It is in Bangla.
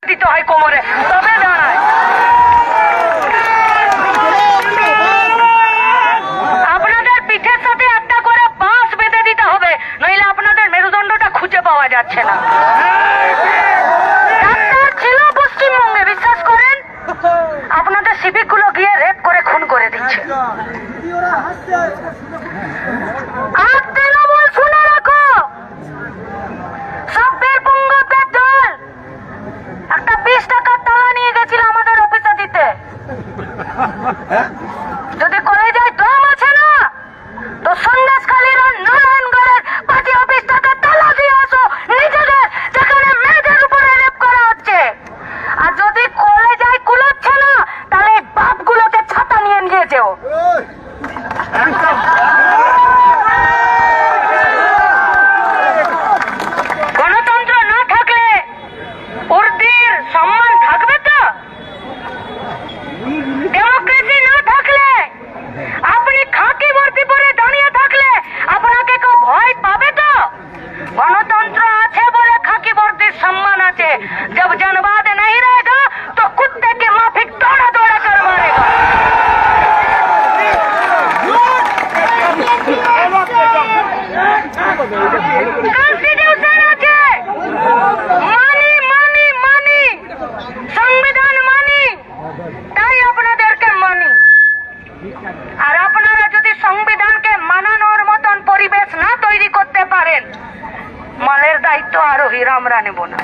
দিতে হয় কোমরে, তবে দাঁড়ায়। আপনাদের পিঠের সাথে একটা করে বাঁশ বেঁধে দিতে হবে, নইলে আপনাদের মেরুদণ্ডটা খুঁজে পাওয়া যাচ্ছে না। ডাক্তার ছিল পশ্চিমবঙ্গে, বিশ্বাস করেন আপনাদের সিভিক গুলো গিয়ে রেপ করে খুন করে দিচ্ছে। আর তৃণমূল শুনে রাখো, সব বেরপুঙ্গদের দল একটা 20 টাকার টাকা নিয়ে গেছিল আমাদের অফিসে দিতে। যদি কলেজে দম আছে না, তো সন্দেশখালীর নারায়ণগড়ের পার্টি অফিস টাকা তালা দিয়ে আসো নিজেদের, যেখানে মেয়েদের উপরে রেপ করা হচ্ছে। আর যদি কলেজে কুলাচ্ছে না, তাহলে বাপগুলোকে ছাতা নিয়ে নিয়ে যেও। গণতন্ত্র না থাকলে উর্দির সম্মান থাকবে তো? ডেমোক্রেসি না থাকলে, আপনি খাকি ভর্তি পরে দাঁড়িয়ে থাকলে আপনাকে কেউ ভয় পাবে তো? গণতন্ত্র আছে বলে খাকি ভর্তির সম্মান আছে। जब जनवाद नहीं रहेगा तो कुत्ते के माफिक दौड़ा दौड़ा कर मारेगा। কনস্টিটিউশন আছে, মানি মানি মানি, সংবিধান মানি, তাই আপনাদেরকে মানি। আর আপনারা যদি সংবিধানকে মানানোর মতন পরিবেশ না তৈরি করতে পারেন, মালের দায়িত্ব আরোহীর আমরা নেব না।